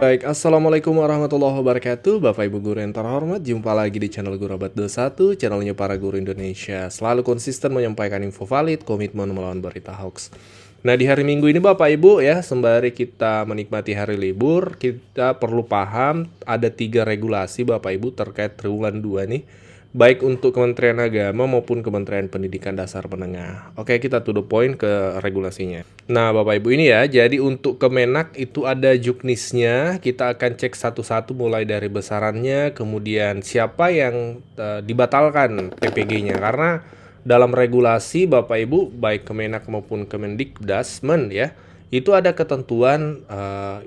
Baik, Assalamualaikum warahmatullahi wabarakatuh. Bapak Ibu guru yang terhormat, jumpa lagi di channel Guru Abad 21, channelnya para guru Indonesia. Selalu konsisten menyampaikan info valid, komitmen melawan berita hoax. Nah, di hari Minggu ini Bapak Ibu ya, sembari kita menikmati hari libur, kita perlu paham ada 3 regulasi Bapak Ibu terkait triwulan 2 nih. Baik untuk Kementerian Agama maupun Kementerian Pendidikan Dasar Menengah. Oke, kita to the point ke regulasinya. Nah, Bapak Ibu ini ya, jadi untuk Kemenak itu ada juknisnya. Kita akan cek satu-satu mulai dari besarannya, kemudian siapa yang dibatalkan PPG-nya. Karena dalam regulasi Bapak Ibu, baik Kemenak maupun Kemendikbudasmen ya, itu ada ketentuan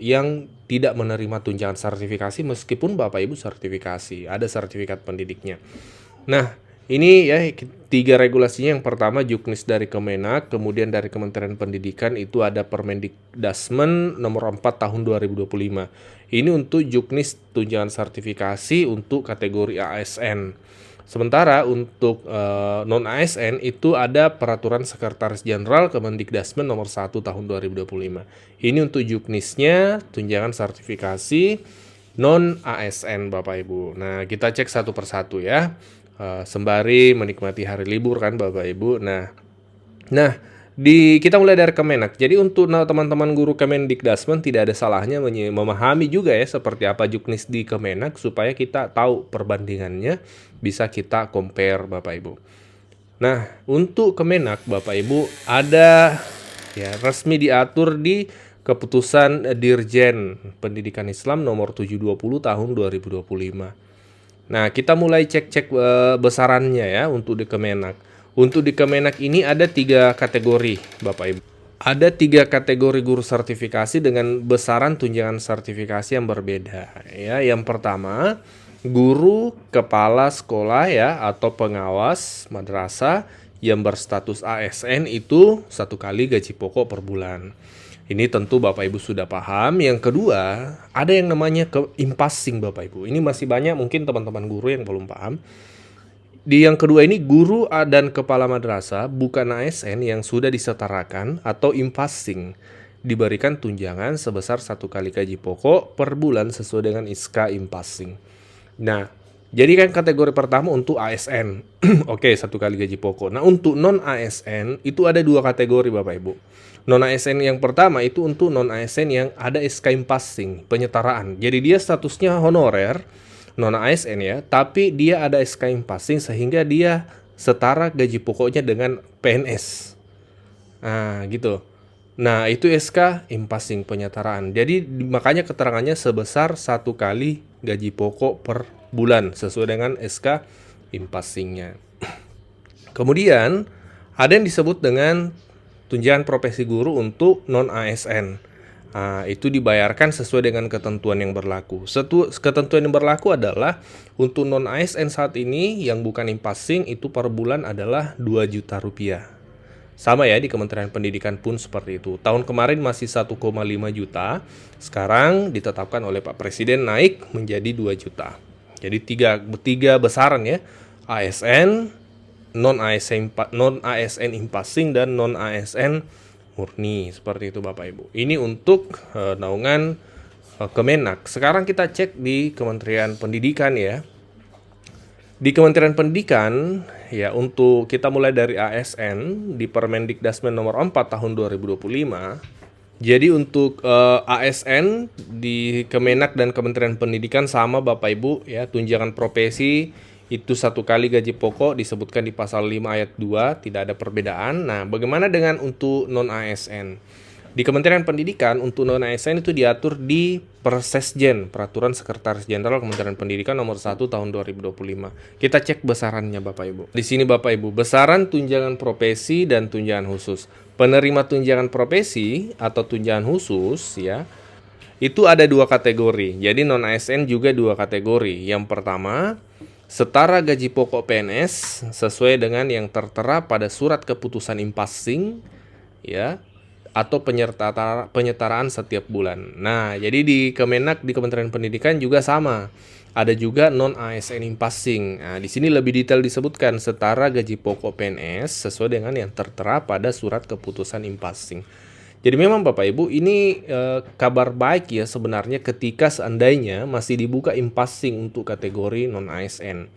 yang tidak menerima tunjangan sertifikasi meskipun Bapak Ibu sertifikasi, ada sertifikat pendidiknya. Nah, ini ya 3 regulasinya. Yang pertama juknis dari Kemenak, kemudian dari Kementerian Pendidikan itu ada Permendikdasmen nomor 4 tahun 2025. Ini untuk juknis tunjangan sertifikasi untuk kategori ASN. Sementara untuk non-ASN itu ada Peraturan Sekretaris Jenderal Kemendikdasmen nomor 1 tahun 2025. Ini untuk juknisnya tunjangan sertifikasi non-ASN Bapak Ibu. Nah, kita cek satu persatu ya. Sembari menikmati hari libur kan Bapak Ibu. Nah, kita mulai dari Kemenak. Jadi untuk teman-teman guru Kemendikdasmen tidak ada salahnya memahami juga ya seperti apa juknis di Kemenak supaya kita tahu perbandingannya, bisa kita compare Bapak Ibu. Nah, untuk Kemenak Bapak Ibu ada ya resmi diatur di Keputusan Dirjen Pendidikan Islam nomor 720 tahun 2025. Nah, kita mulai cek-cek besarannya ya untuk di Kemenak. Untuk di Kemenak ini ada 3 kategori Bapak Ibu. Ada 3 kategori guru sertifikasi dengan besaran tunjangan sertifikasi yang berbeda ya. Yang pertama, guru kepala sekolah ya atau pengawas madrasah yang berstatus ASN itu 1 kali gaji pokok per bulan. Ini tentu Bapak Ibu sudah paham. Yang kedua, ada yang namanya impasing Bapak Ibu. Ini masih banyak mungkin teman-teman guru yang belum paham. Di yang kedua ini guru dan kepala madrasah bukan ASN yang sudah disetarakan atau impasing diberikan tunjangan sebesar 1 kali gaji pokok per bulan sesuai dengan SK impasing. Nah, jadi kan kategori pertama untuk ASN. Oke, 1 kali gaji pokok. Nah, untuk non-ASN itu ada 2 kategori Bapak Ibu. Non-ASN yang pertama itu untuk non-ASN yang ada SK impasing, penyetaraan. Jadi dia statusnya honorer, non-ASN ya, tapi dia ada SK impasing sehingga dia setara gaji pokoknya dengan PNS. Nah, gitu. Nah, itu SK impasing penyetaraan. Jadi makanya keterangannya sebesar 1 kali gaji pokok per bulan sesuai dengan SK impasingnya. Kemudian ada yang disebut dengan tunjangan profesi guru untuk non-ASN. Nah, itu dibayarkan sesuai dengan ketentuan yang berlaku. Ketentuan yang berlaku adalah untuk non-ASN saat ini yang bukan impasing itu per bulan adalah 2 juta rupiah. Sama ya, di Kementerian Pendidikan pun seperti itu. Tahun kemarin masih 1,5 juta, sekarang ditetapkan oleh Pak Presiden naik menjadi 2 juta. Jadi tiga besaran ya, ASN, non-ASN impasing, dan non-ASN murni. Seperti itu Bapak Ibu. Ini untuk naungan Kemenak. Sekarang kita cek di Kementerian Pendidikan ya. Di Kementerian Pendidikan, ya untuk kita mulai dari ASN, di Permendikdasmen nomor 4 tahun 2025, jadi untuk ASN di Kemenak dan Kementerian Pendidikan sama Bapak Ibu ya, tunjangan profesi itu 1 kali gaji pokok disebutkan di pasal 5 ayat 2, tidak ada perbedaan. Nah, bagaimana dengan untuk non-ASN? Di Kementerian Pendidikan untuk non-ASN itu diatur di Persesjen, Peraturan Sekretaris Jenderal Kementerian Pendidikan nomor 1 tahun 2025. Kita cek besarannya Bapak Ibu. Di sini Bapak Ibu, besaran tunjangan profesi dan tunjangan khusus. Penerima tunjangan profesi atau tunjangan khusus ya, itu ada 2 kategori. Jadi non-ASN juga 2 kategori. Yang pertama, setara gaji pokok PNS sesuai dengan yang tertera pada surat keputusan impasing ya, atau penyetaraan setiap bulan. Nah, jadi di Kemenak, di Kementerian Pendidikan juga sama. Ada juga non-ASN impasing. Nah, di sini lebih detail disebutkan setara gaji pokok PNS sesuai dengan yang tertera pada surat keputusan impasing. Jadi memang Bapak Ibu ini kabar baik ya sebenarnya ketika seandainya masih dibuka impassing untuk kategori non ASN.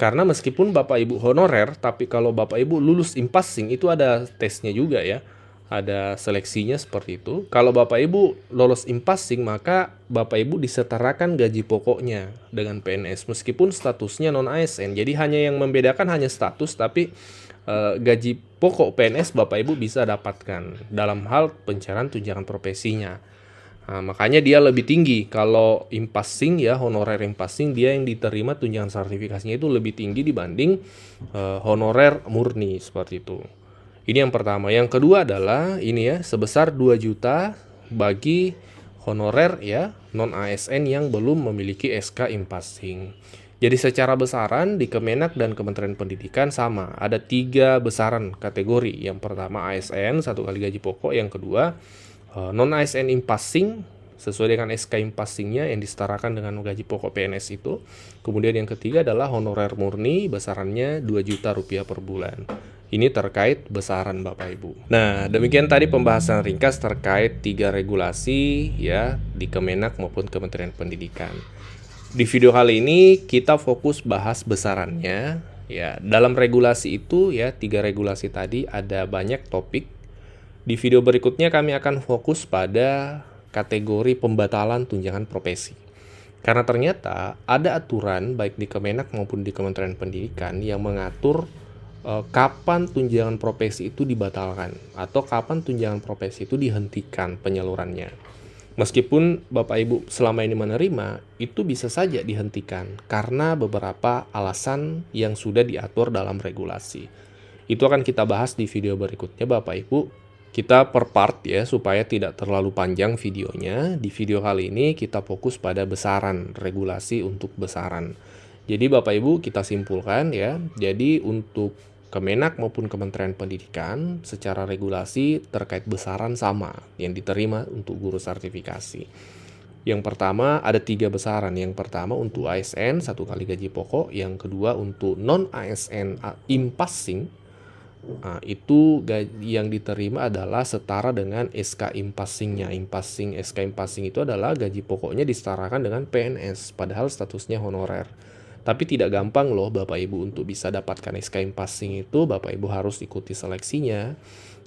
Karena meskipun Bapak Ibu honorer, tapi kalau Bapak Ibu lulus impassing itu ada tesnya juga ya. Ada seleksinya seperti itu. Kalau Bapak Ibu lolos impassing, maka Bapak Ibu disetarakan gaji pokoknya dengan PNS meskipun statusnya non ASN. Jadi hanya yang membedakan hanya status, tapi gaji pokok PNS Bapak Ibu bisa dapatkan dalam hal pencairan tunjangan profesinya. Nah, makanya dia lebih tinggi. Kalau impassing ya, honorer impassing, dia yang diterima tunjangan sertifikasinya itu lebih tinggi dibanding honorer murni seperti itu. Ini yang pertama. Yang kedua adalah ini ya, sebesar 2 juta bagi honorer ya, non ASN yang belum memiliki SK impassing. Jadi secara besaran di Kemenak dan Kementerian Pendidikan sama, ada 3 besaran kategori. Yang pertama ASN, 1 kali gaji pokok. Yang kedua non ASN impassing, sesuai dengan SK impassingnya yang disetarakan dengan gaji pokok PNS itu. Kemudian yang ketiga adalah honorer murni, besarannya 2 juta rupiah per bulan. Ini terkait besaran Bapak Ibu. Nah, demikian tadi pembahasan ringkas terkait 3 regulasi ya di Kemenak maupun Kementerian Pendidikan. Di video kali ini kita fokus bahas besarannya ya. Dalam regulasi itu ya, 3 regulasi tadi ada banyak topik. Di video berikutnya kami akan fokus pada kategori pembatalan tunjangan profesi. Karena ternyata ada aturan baik di Kemenak maupun di Kementerian Pendidikan yang mengatur kapan tunjangan profesi itu dibatalkan atau kapan tunjangan profesi itu dihentikan penyalurannya. Meskipun Bapak Ibu selama ini menerima, itu bisa saja dihentikan karena beberapa alasan yang sudah diatur dalam regulasi. Itu akan kita bahas di video berikutnya Bapak Ibu. Kita per part ya supaya tidak terlalu panjang videonya. Di video kali ini kita fokus pada besaran, regulasi untuk besaran. Jadi Bapak Ibu kita simpulkan ya. Jadi untuk Kemenak maupun Kementerian Pendidikan secara regulasi terkait besaran sama yang diterima untuk guru sertifikasi. Yang pertama ada 3 besaran. Yang pertama untuk ASN 1 kali gaji pokok. Yang kedua untuk non ASN impassing. Nah, itu yang diterima adalah setara dengan SK impassingnya. SK impassing itu adalah gaji pokoknya disetarakan dengan PNS padahal statusnya honorer. Tapi tidak gampang loh Bapak Ibu untuk bisa dapatkan SK impassing itu. Bapak Ibu harus ikuti seleksinya.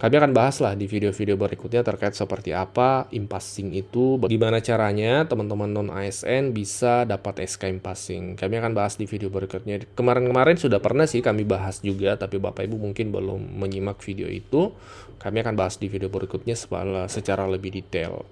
Kami akan bahaslah di video-video berikutnya terkait seperti apa impassing itu, bagaimana caranya teman-teman non ASN bisa dapat SK impassing. Kami akan bahas di video berikutnya. Kemarin-kemarin sudah pernah sih kami bahas juga, tapi Bapak Ibu mungkin belum menyimak video itu. Kami akan bahas di video berikutnya secara lebih detail.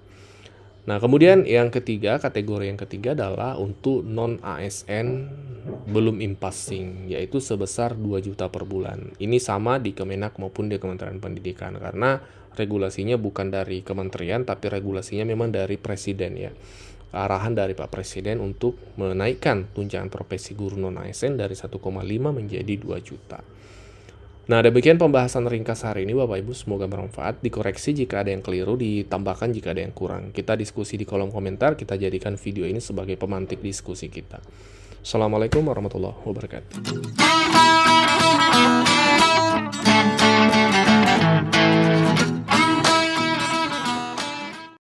Nah, kemudian yang ketiga, kategori yang ketiga adalah untuk non ASN belum impassing, yaitu sebesar 2 juta per bulan. Ini sama di Kemenak maupun di Kementerian Pendidikan karena regulasinya bukan dari kementerian tapi regulasinya memang dari presiden ya. Arahan dari Pak Presiden untuk menaikkan tunjangan profesi guru non ASN dari 1,5 menjadi 2 juta. Nah, demikian pembahasan ringkas hari ini Bapak Ibu, semoga bermanfaat. Dikoreksi jika ada yang keliru, ditambahkan jika ada yang kurang. Kita diskusi di kolom komentar, kita jadikan video ini sebagai pemantik diskusi kita. Assalamualaikum warahmatullahi wabarakatuh.